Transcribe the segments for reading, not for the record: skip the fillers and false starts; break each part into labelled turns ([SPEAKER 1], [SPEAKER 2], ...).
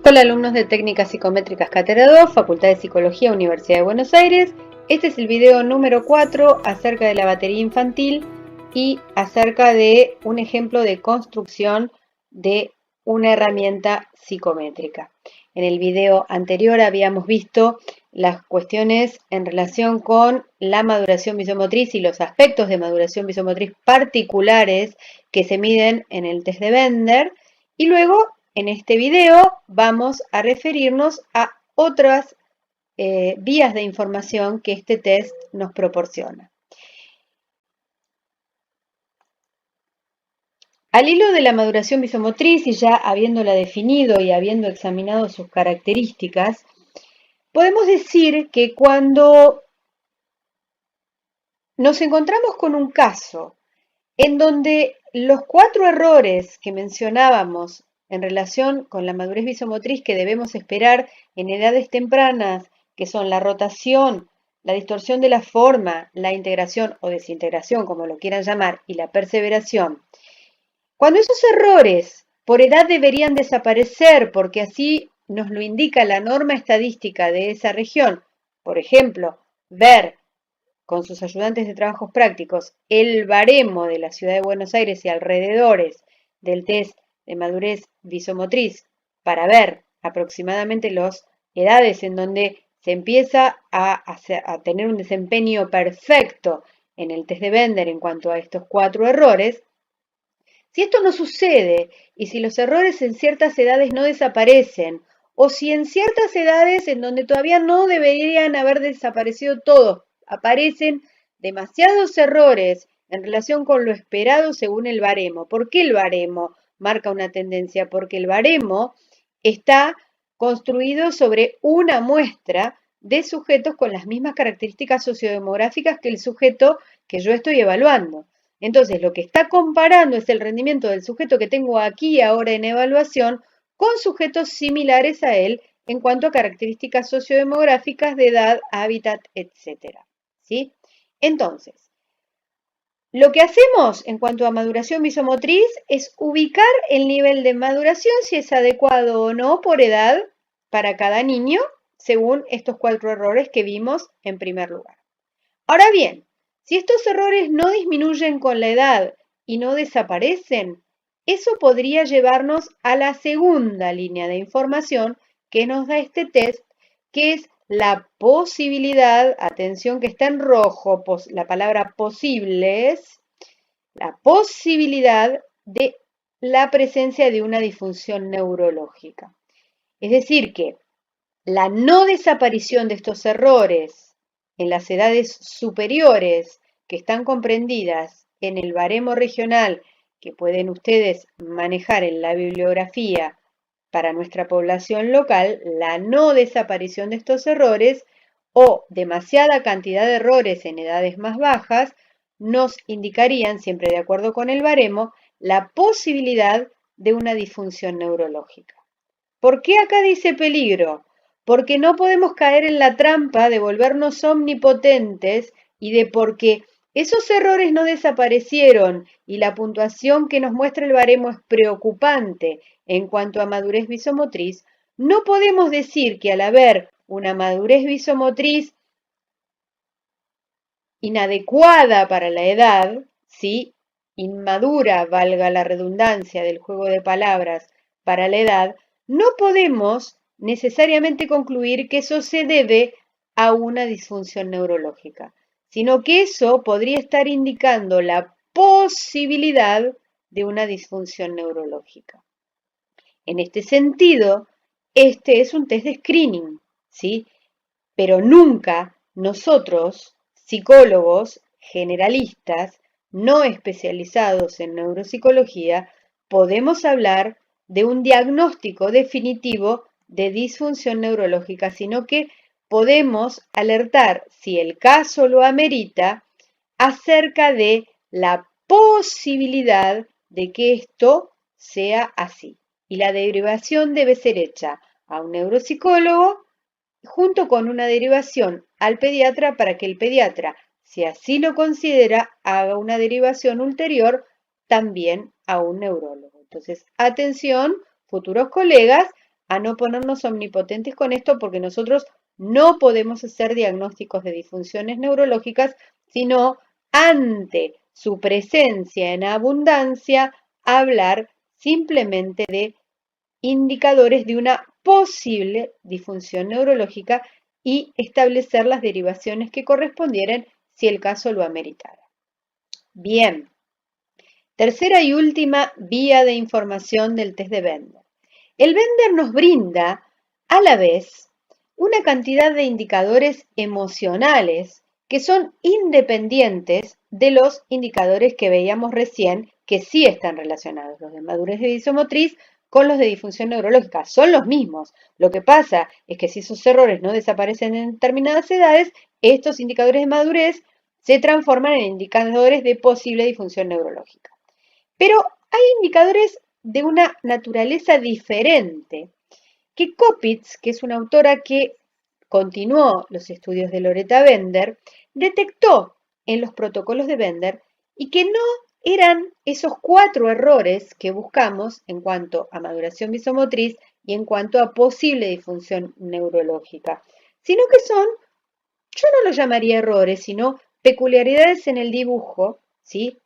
[SPEAKER 1] Hola alumnos de Técnicas Psicométricas Cátedra 2, Facultad de Psicología, Universidad de Buenos Aires. Este es el video número 4 acerca de la batería infantil y acerca de un ejemplo de construcción de una herramienta psicométrica. En el video anterior habíamos visto las cuestiones en relación con la maduración visomotriz y los aspectos de maduración visomotriz particulares que se miden en el test de Bender, y luego en este video vamos a referirnos a otras vías de información que este test nos proporciona. Al hilo de la maduración visomotriz y ya habiéndola definido y habiendo examinado sus características, podemos decir que cuando nos encontramos con un caso en donde los 4 errores que mencionábamos en relación con la madurez visomotriz que debemos esperar en edades tempranas, que son la rotación, la distorsión de la forma, la integración o desintegración, como lo quieran llamar, y la perseveración. Cuando esos errores por edad deberían desaparecer, porque así nos lo indica la norma estadística de esa región, por ejemplo, ver con sus ayudantes de trabajos prácticos el baremo de la ciudad de Buenos Aires y alrededores del test de madurez visomotriz para ver aproximadamente las edades en donde se empieza a tener un desempeño perfecto en el test de Bender en cuanto a estos 4 errores. Si esto no sucede y si los errores en ciertas edades no desaparecen, o si en ciertas edades en donde todavía no deberían haber desaparecido todos, aparecen demasiados errores en relación con lo esperado según el baremo. ¿Por qué el baremo marca una tendencia? Porque el baremo está construido sobre una muestra de sujetos con las mismas características sociodemográficas que el sujeto que yo estoy evaluando. Entonces, lo que está comparando es el rendimiento del sujeto que tengo aquí ahora en evaluación con sujetos similares a él en cuanto a características sociodemográficas de edad, hábitat, etc. ¿Sí? Entonces, lo que hacemos en cuanto a maduración visomotriz es ubicar el nivel de maduración, si es adecuado o no por edad para cada niño, según estos 4 errores que vimos en primer lugar. Ahora bien, si estos errores no disminuyen con la edad y no desaparecen, eso podría llevarnos a la segunda línea de información que nos da este test, que es la posibilidad, atención que está en rojo, la palabra posibles, la posibilidad de la presencia de una disfunción neurológica. Es decir, que la no desaparición de estos errores en las edades superiores que están comprendidas en el baremo regional que pueden ustedes manejar en la bibliografía para nuestra población local, la no desaparición de estos errores o demasiada cantidad de errores en edades más bajas nos indicarían, siempre de acuerdo con el baremo, la posibilidad de una disfunción neurológica. ¿Por qué acá dice peligro? Porque no podemos caer en la trampa de volvernos omnipotentes y de porque esos errores no desaparecieron y la puntuación que nos muestra el baremo es preocupante en cuanto a madurez visomotriz, no podemos decir que al haber una madurez visomotriz inadecuada para la edad, ¿sí? Inmadura, valga la redundancia del juego de palabras, para la edad, no podemos necesariamente concluir que eso se debe a una disfunción neurológica, sino que eso podría estar indicando la posibilidad de una disfunción neurológica. En este sentido, este es un test de screening, ¿sí? Pero nunca nosotros, psicólogos generalistas, no especializados en neuropsicología, podemos hablar de un diagnóstico definitivo de disfunción neurológica, sino que podemos alertar, si el caso lo amerita, acerca de la posibilidad de que esto sea así. Y la derivación debe ser hecha a un neuropsicólogo junto con una derivación al pediatra para que el pediatra, si así lo considera, haga una derivación ulterior también a un neurólogo. Entonces, atención, futuros colegas, a no ponernos omnipotentes con esto porque nosotros no podemos hacer diagnósticos de disfunciones neurológicas, sino ante su presencia en abundancia, hablar simplemente de indicadores de una posible disfunción neurológica y establecer las derivaciones que correspondieran si el caso lo ameritara. Bien, tercera y última vía de información del test de Bender. El Bender nos brinda a la vez una cantidad de indicadores emocionales que son independientes de los indicadores que veíamos recién, que sí están relacionados, los de madurez de visomotriz con los de disfunción neurológica. Son los mismos. Lo que pasa es que si esos errores no desaparecen en determinadas edades, estos indicadores de madurez se transforman en indicadores de posible disfunción neurológica. Pero hay indicadores de una naturaleza diferente que Kopitz, que es una autora que continuó los estudios de Loretta Bender, detectó en los protocolos de Bender y que no eran esos 4 errores que buscamos en cuanto a maduración visomotriz y en cuanto a posible disfunción neurológica, sino que son, yo no los llamaría errores, sino peculiaridades en el dibujo, ¿sí?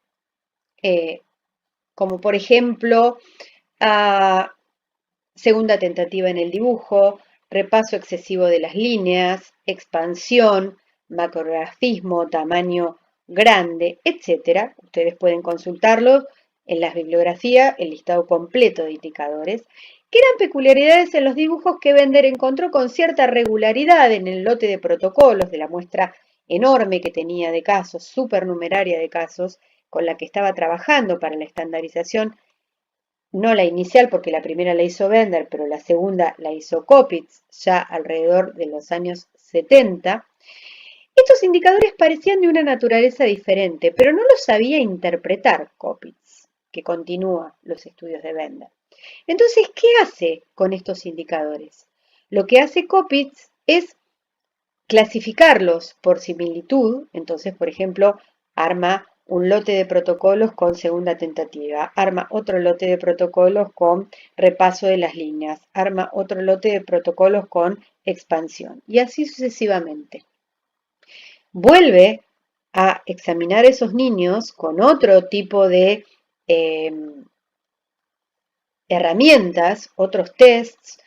[SPEAKER 1] Como por ejemplo, segunda tentativa en el dibujo, repaso excesivo de las líneas, expansión, macrografismo, tamaño grande, etc. Ustedes pueden consultarlo en las bibliografías, el listado completo de indicadores, que eran peculiaridades en los dibujos que Bender encontró con cierta regularidad en el lote de protocolos de la muestra enorme que tenía de casos, supernumeraria de casos, con la que estaba trabajando para la estandarización, no la inicial porque la primera la hizo Bender, pero la segunda la hizo Kopitz ya alrededor de los años 70. Estos indicadores parecían de una naturaleza diferente, pero no los sabía interpretar Kopitz, que continúa los estudios de Bender. Entonces, ¿qué hace con estos indicadores? Lo que hace Kopitz es clasificarlos por similitud. Entonces, por ejemplo, arma un lote de protocolos con segunda tentativa, arma otro lote de protocolos con repaso de las líneas, arma otro lote de protocolos con expansión y así sucesivamente. Vuelve a examinar a esos niños con otro tipo de herramientas, otros tests,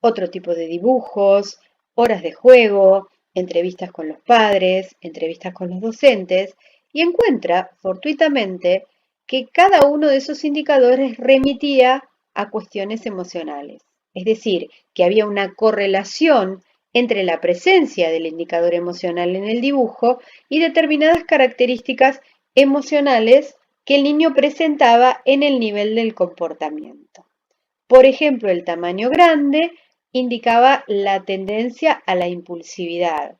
[SPEAKER 1] otro tipo de dibujos, horas de juego, entrevistas con los padres, entrevistas con los docentes, y encuentra fortuitamente que cada uno de esos indicadores remitía a cuestiones emocionales. Es decir, que había una correlación entre la presencia del indicador emocional en el dibujo y determinadas características emocionales que el niño presentaba en el nivel del comportamiento. Por ejemplo, el tamaño grande indicaba la tendencia a la impulsividad.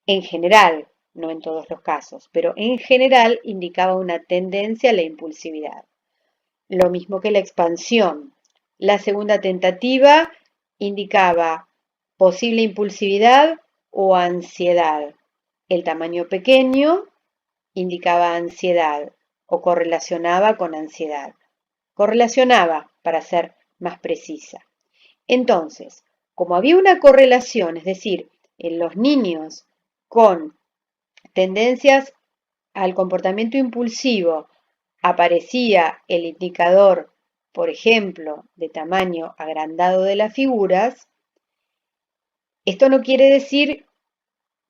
[SPEAKER 1] En general, no en todos los casos, pero en general indicaba una tendencia a la impulsividad. Lo mismo que la expansión. La segunda tentativa indicaba posible impulsividad o ansiedad. El tamaño pequeño indicaba ansiedad o correlacionaba con ansiedad. Correlacionaba, para ser más precisa. Entonces, como había una correlación, es decir, en los niños con tendencias al comportamiento impulsivo aparecía el indicador, por ejemplo, de tamaño agrandado de las figuras, esto no quiere decir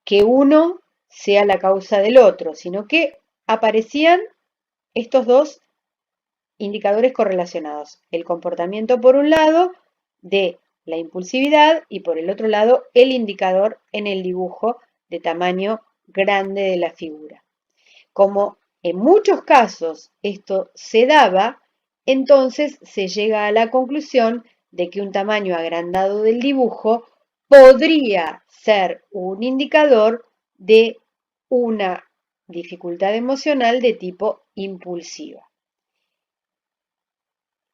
[SPEAKER 1] que uno sea la causa del otro, sino que aparecían estos dos indicadores correlacionados. El comportamiento por un lado de la impulsividad y por el otro lado el indicador en el dibujo de tamaño grande de la figura. Como en muchos casos esto se daba, entonces se llega a la conclusión de que un tamaño agrandado del dibujo podría ser un indicador de una dificultad emocional de tipo impulsiva.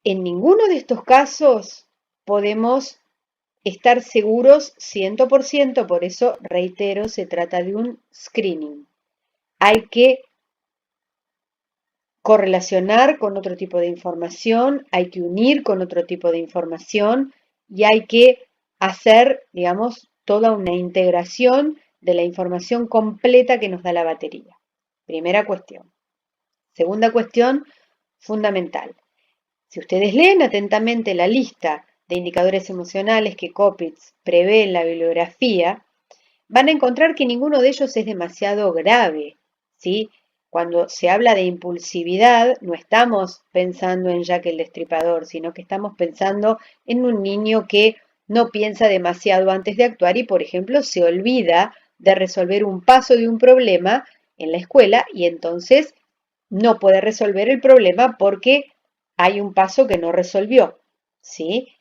[SPEAKER 1] En ninguno de estos casos podemos estar seguros 100%, por eso reitero, se trata de un screening. Hay que correlacionar con otro tipo de información, hay que unir con otro tipo de información y hay que hacer, digamos, toda una integración de la información completa que nos da la batería. Primera cuestión. Segunda cuestión fundamental. Si ustedes leen atentamente la lista de indicadores emocionales que Coppitz prevé en la bibliografía, van a encontrar que ninguno de ellos es demasiado grave, ¿sí? Cuando se habla de impulsividad, no estamos pensando en Jack el Destripador, sino que estamos pensando en un niño que no piensa demasiado antes de actuar y, por ejemplo, se olvida de resolver un paso de un problema en la escuela y entonces no puede resolver el problema porque hay un paso que no resolvió, ¿sí?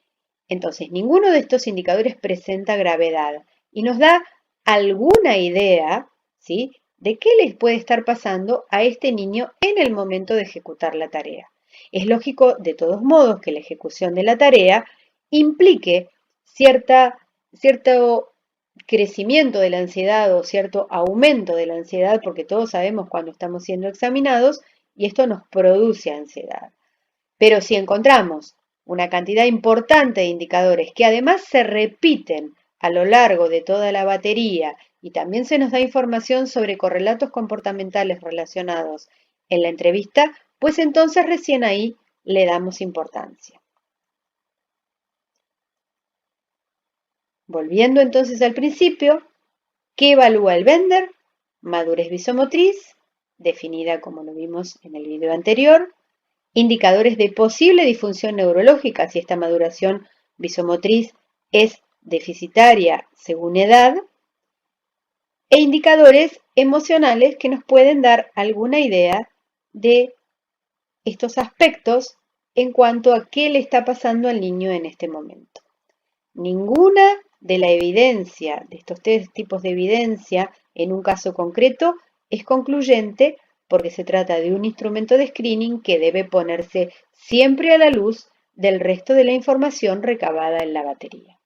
[SPEAKER 1] Entonces, ninguno de estos indicadores presenta gravedad y nos da alguna idea, ¿sí?, de qué les puede estar pasando a este niño en el momento de ejecutar la tarea. Es lógico, de todos modos, que la ejecución de la tarea implique cierto crecimiento de la ansiedad o cierto aumento de la ansiedad, porque todos sabemos cuando estamos siendo examinados y esto nos produce ansiedad. Pero si encontramos una cantidad importante de indicadores que además se repiten a lo largo de toda la batería y también se nos da información sobre correlatos comportamentales relacionados en la entrevista, pues entonces recién ahí le damos importancia. Volviendo entonces al principio, ¿qué evalúa el Bender? Madurez visomotriz, definida como lo vimos en el video anterior, indicadores de posible disfunción neurológica si esta maduración visomotriz es deficitaria según edad, e indicadores emocionales que nos pueden dar alguna idea de estos aspectos en cuanto a qué le está pasando al niño en este momento. Ninguna de la evidencia, de estos tres tipos de evidencia, en un caso concreto, es concluyente porque se trata de un instrumento de screening que debe ponerse siempre a la luz del resto de la información recabada en la batería.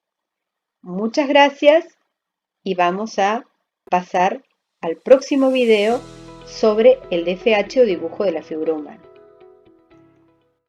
[SPEAKER 1] Muchas gracias y vamos a pasar al próximo video sobre el DFH o dibujo de la figura humana.